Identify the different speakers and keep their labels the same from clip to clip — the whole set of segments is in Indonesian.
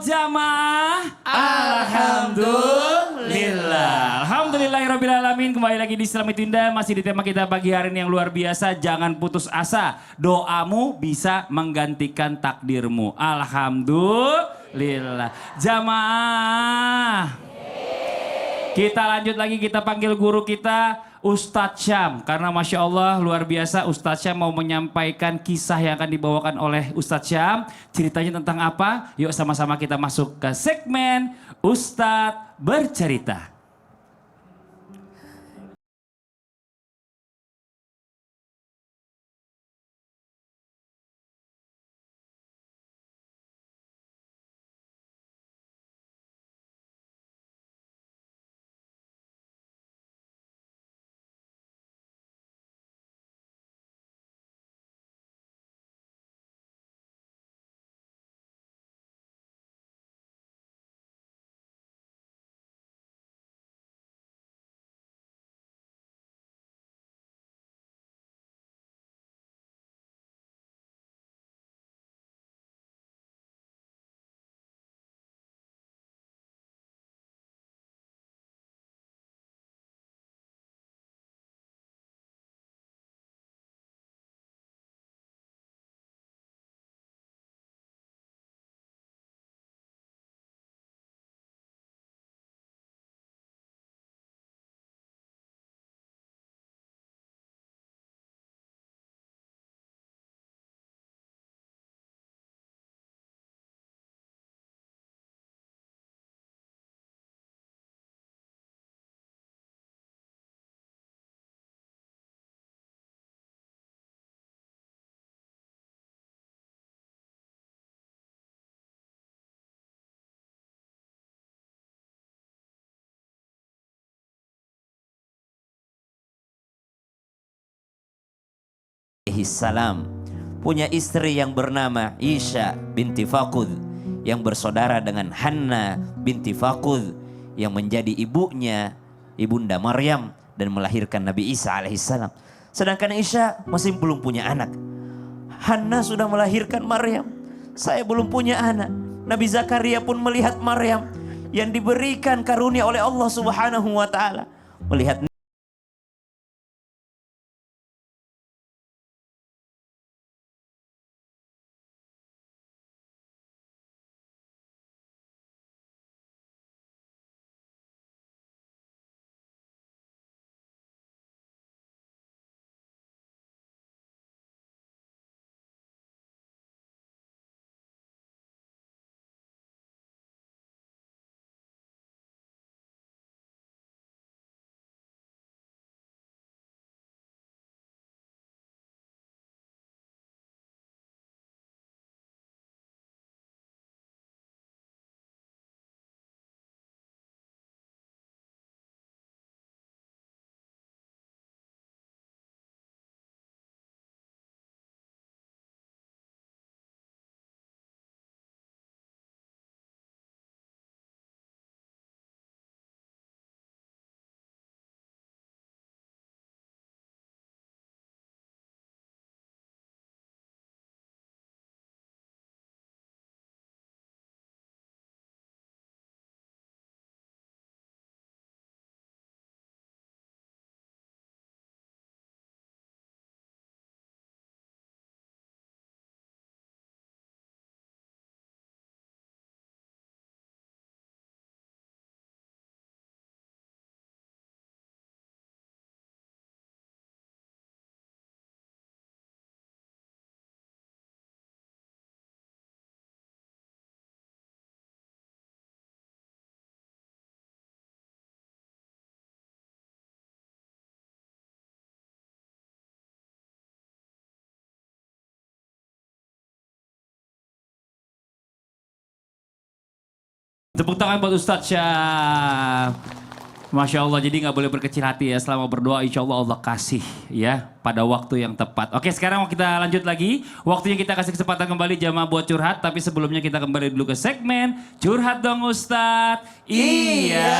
Speaker 1: jamaah. Alhamdulillah. Alhamdulillahirrabbilalamin. Kembali lagi di Islam Itu Indah. Masih di tema kita pagi hari ini yang luar biasa. Jangan putus asa. Doamu bisa menggantikan takdirmu. Alhamdulillah. Jamaah. Kita lanjut lagi, kita panggil guru kita Ustadz Syam. Karena Masya Allah luar biasa, Ustadz Syam mau menyampaikan kisah yang akan dibawakan oleh Ustadz Syam. Ceritanya tentang apa? Yuk sama-sama kita masuk ke segmen Ustadz Bercerita.
Speaker 2: Salam punya istri yang bernama Isha binti Fakud yang bersaudara dengan Hanna binti Fakud yang menjadi ibunya ibunda Maryam dan melahirkan Nabi Isa alaihissalam. Sedangkan Isha masih belum punya anak. Hanna sudah melahirkan Maryam, saya belum punya anak. Nabi Zakaria pun melihat Maryam yang diberikan karunia oleh Allah Subhanahu wa taala, melihat
Speaker 1: Tepuk tangan buat Ustadz Syam. Masya Allah, jadi nggak boleh berkecil hati ya. Selama berdoa insya Allah Allah kasih ya pada waktu yang tepat. Oke, sekarang kita lanjut lagi. Waktunya kita kasih kesempatan kembali jamaah buat curhat. Tapi sebelumnya kita kembali dulu ke segmen Curhat Dong Ustadz. Iya,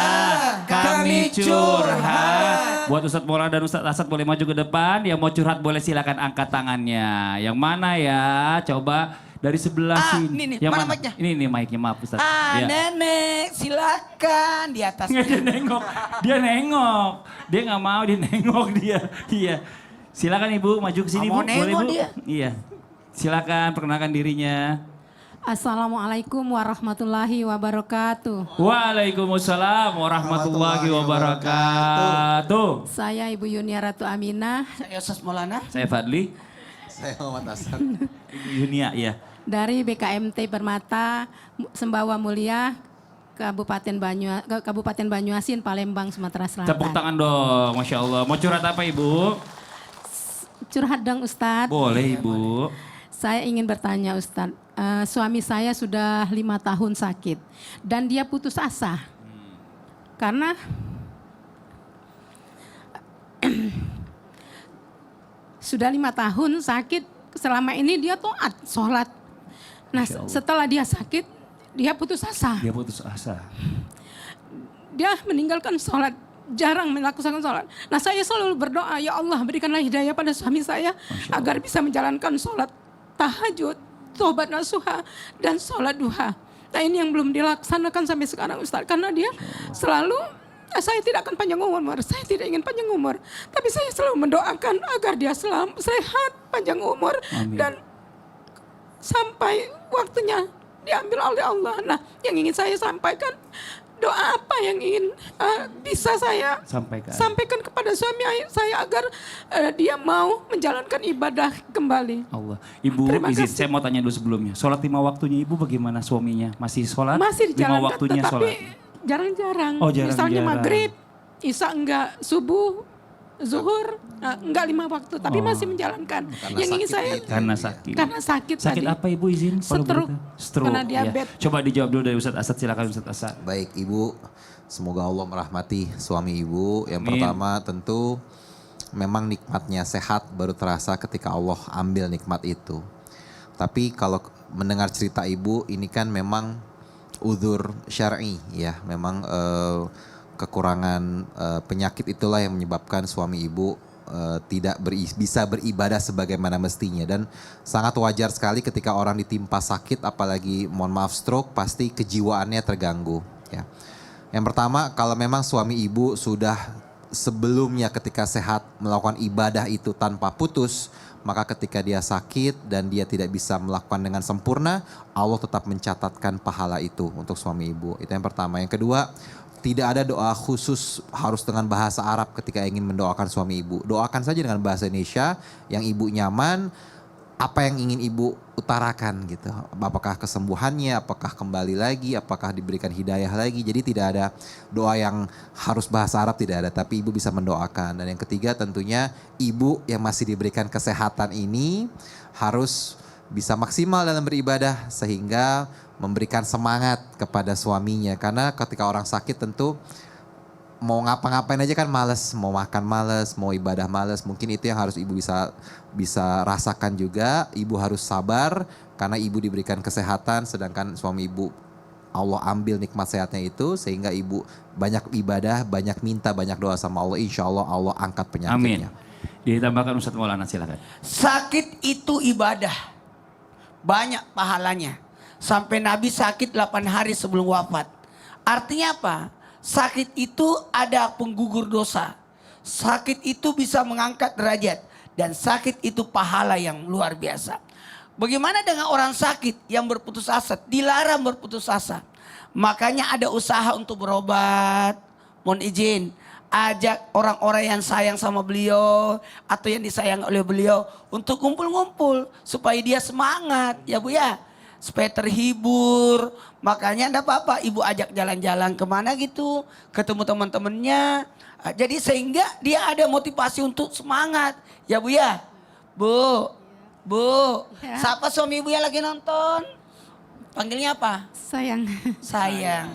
Speaker 1: kami curhat. Buat Ustadz Mola dan Ustadz Asad boleh maju ke depan. Yang mau curhat boleh silakan angkat tangannya. Yang mana ya? Coba Dari sebelah sini.
Speaker 3: nih,
Speaker 1: Yang
Speaker 3: mana mic-nya?
Speaker 1: Ini mic-nya, maaf Ustaz. Ya.
Speaker 3: Nenek, silakan di atas.
Speaker 1: Dia nengok. Dia nggak mau, dia nengok dia. Iya. Silakan Ibu maju ke sini
Speaker 3: Nggak
Speaker 1: Bu.
Speaker 3: mau
Speaker 1: Boleh
Speaker 3: nengok
Speaker 1: Bu?
Speaker 3: dia.
Speaker 1: Iya. Silakan perkenalkan dirinya.
Speaker 4: Assalamualaikum warahmatullahi wabarakatuh.
Speaker 1: Waalaikumsalam warahmatullahi wabarakatuh.
Speaker 4: Saya Ibu Yunia Ratu Aminah
Speaker 3: Saya Ustaz Maulana.
Speaker 1: Saya Fadli.
Speaker 5: Saya Muhammad Hasan.
Speaker 1: Ibu Yunia, ya.
Speaker 4: dari BKMT Permata Sembawa Mulia Kabupaten Banyuasin, Palembang, Sumatera Selatan.
Speaker 1: Tepuk tangan dong, Masya Allah. Mau curhat apa Ibu?
Speaker 4: Curhat dong Ustadz.
Speaker 1: Boleh Ibu.
Speaker 4: Saya ingin bertanya Ustadz. Suami saya sudah 5 tahun sakit dan dia putus asa. Karena sudah 5 tahun sakit, selama ini dia taat sholat. Nah setelah dia sakit, dia putus asa.
Speaker 1: Dia putus asa.
Speaker 4: Dia meninggalkan sholat, jarang melakukan sholat. Nah saya selalu berdoa, ya Allah berikanlah hidayah pada suami saya agar bisa menjalankan sholat tahajud, tobat nasuha, dan sholat duha. Nah ini yang belum dilaksanakan sampai sekarang Ustaz. Karena dia selalu, saya tidak akan panjang umur, saya tidak ingin panjang umur. Tapi saya selalu mendoakan agar dia selalu sehat, panjang umur.
Speaker 1: Amin.
Speaker 4: Dan sampai waktunya diambil oleh Allah. Nah yang ingin saya sampaikan, doa apa yang ingin bisa saya sampaikan kepada suami saya agar dia mau menjalankan ibadah kembali.
Speaker 1: Allah. Ibu
Speaker 4: Terima
Speaker 1: izin,
Speaker 4: kasih.
Speaker 1: saya mau tanya dulu sebelumnya. Sholat 5 waktunya Ibu bagaimana suaminya? Masih sholat?
Speaker 4: Masih
Speaker 1: 5
Speaker 4: dijalankan
Speaker 1: waktunya
Speaker 4: tetapi
Speaker 1: sholat.
Speaker 4: jarang-jarang.
Speaker 1: Oh, jarang-jarang.
Speaker 4: Misalnya maghrib, isya enggak, subuh, zuhur, enggak 5 waktu. Tapi masih menjalankan.
Speaker 5: Karena
Speaker 4: Yang ingin
Speaker 5: sakit
Speaker 4: saya,
Speaker 5: itu.
Speaker 1: Karena sakit.
Speaker 4: karena sakit
Speaker 1: Sakit
Speaker 4: tadi.
Speaker 1: apa Ibu izin? Kalau
Speaker 4: Stroke.
Speaker 1: boleh tahu? Stroke.
Speaker 4: Karena
Speaker 1: ya.
Speaker 4: diabetes.
Speaker 1: Coba dijawab dulu dari Ustadz Asad, silakan Ustadz Asad.
Speaker 5: Baik Ibu, semoga Allah merahmati suami Ibu. Yang
Speaker 1: Amin.
Speaker 5: pertama tentu memang nikmatnya sehat baru terasa ketika Allah ambil nikmat itu. Tapi kalau mendengar cerita Ibu, ini kan memang udzur syar'i ya. Memang kekurangan penyakit itulah yang menyebabkan suami Ibu tidak bisa beribadah sebagaimana mestinya. Dan sangat wajar sekali ketika orang ditimpa sakit, apalagi mohon maaf stroke, pasti kejiwaannya terganggu ya. Yang pertama, kalau memang suami Ibu sudah sebelumnya ketika sehat melakukan ibadah itu tanpa putus, maka ketika dia sakit dan dia tidak bisa melakukan dengan sempurna, Allah tetap mencatatkan pahala itu untuk suami Ibu. Itu yang pertama. Yang kedua, tidak ada doa khusus harus dengan bahasa Arab ketika ingin mendoakan suami Ibu. Doakan saja dengan bahasa Indonesia yang Ibu nyaman, apa yang ingin Ibu utarakan gitu. Apakah kesembuhannya, apakah kembali lagi, apakah diberikan hidayah lagi. Jadi tidak ada doa yang harus bahasa Arab, tidak ada. Tapi Ibu bisa mendoakan. Dan yang ketiga tentunya Ibu yang masih diberikan kesehatan ini harus bisa maksimal dalam beribadah sehingga memberikan semangat kepada suaminya. Karena ketika orang sakit tentu mau ngapa-ngapain aja kan males, mau makan males, mau ibadah males. Mungkin itu yang harus Ibu bisa rasakan juga. Ibu harus sabar karena Ibu diberikan kesehatan, sedangkan suami Ibu Allah ambil nikmat sehatnya itu, sehingga Ibu banyak ibadah, banyak minta, banyak doa sama Allah. Insya Allah Allah angkat
Speaker 1: Amin.
Speaker 5: penyakitnya.
Speaker 1: Ditambahkan Ustadz Maulana, silakan.
Speaker 3: Sakit itu ibadah. Banyak pahalanya. Sampai Nabi sakit 8 hari sebelum wafat. Artinya apa? Sakit itu ada penggugur dosa. Sakit itu bisa mengangkat derajat. Dan sakit itu pahala yang luar biasa. Bagaimana dengan orang sakit yang berputus asa? Dilarang berputus asa. Makanya ada usaha untuk berobat. Mohon izin. Ajak orang-orang yang sayang sama beliau. Atau yang disayang oleh beliau. Untuk kumpul-kumpul. Supaya dia semangat. Ya Bu ya. Supaya terhibur. Makanya enggak apa-apa Ibu ajak jalan-jalan kemana gitu. Ketemu teman-temannya. Jadi sehingga dia ada motivasi untuk semangat. Ya Bu ya. Bu.
Speaker 4: Ya.
Speaker 3: Siapa suami Ibu yang lagi nonton? Panggilnya apa?
Speaker 4: Sayang.
Speaker 3: Sayang.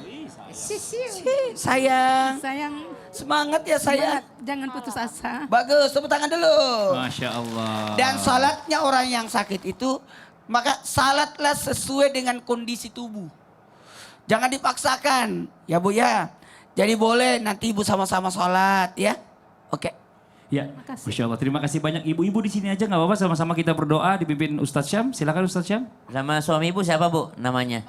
Speaker 3: Sayang.
Speaker 4: Sayang.
Speaker 3: Semangat ya sayang.
Speaker 4: Semangat, jangan putus asa.
Speaker 3: Bagus, tepuk tangan dulu.
Speaker 1: Masya Allah.
Speaker 3: Dan salatnya orang yang sakit itu, maka salatlah sesuai dengan kondisi tubuh. Jangan dipaksakan, ya Bu ya. Jadi boleh nanti Ibu sama-sama salat ya. Oke.
Speaker 1: Ya,
Speaker 4: kasih.
Speaker 1: Masya Allah. Terima kasih banyak ibu-ibu di sini aja nggak apa-apa sama-sama kita berdoa dipimpin Ustadz Syam. Silakan Ustadz Syam.
Speaker 2: Sama suami ibu siapa Bu namanya?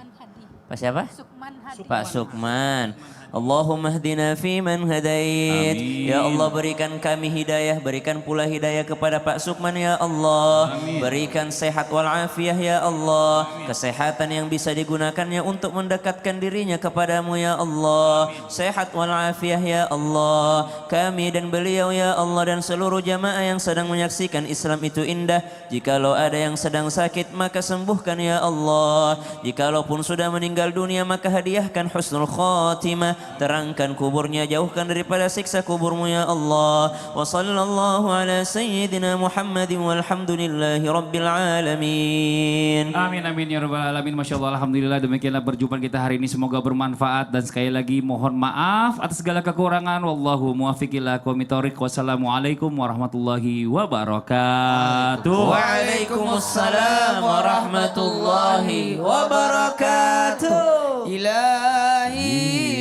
Speaker 2: Pak siapa?
Speaker 4: Sukman Hadi.
Speaker 2: Pak Sukman. Allahumma hdina fi man hadait.
Speaker 1: Amin.
Speaker 2: Ya Allah berikan kami hidayah, berikan pula hidayah kepada Pak Sukman ya Allah. Berikan sehat wal afiah ya Allah. Kesehatan yang bisa digunakannya untuk mendekatkan dirinya kepadamu ya Allah. Sehat wal afiah ya Allah. Kami dan beliau ya Allah dan seluruh jamaah yang sedang menyaksikan Islam itu indah. Jikalau ada yang sedang sakit maka sembuhkan ya Allah. Jikalaupun sudah meninggal dunia maka hadiahkan husnul khatimah. Terangkan kuburnya, jauhkan daripada siksa kuburmu ya Allah. Wa sallallahu ala sayyidina Muhammadin walhamdulillahi rabbil alamin.
Speaker 1: Amin amin ya rabbal alamin. Masya Allah, alhamdulillah, demikianlah perjumpaan kita hari ini, semoga bermanfaat dan sekali lagi mohon maaf atas segala kekurangan. Wallahu muwaffiq ila aqwamit thoriq. Wassalamualaikum warahmatullahi wabarakatuh.
Speaker 2: Waalaikumsalam warahmatullahi wabarakatuh.
Speaker 3: Ilahi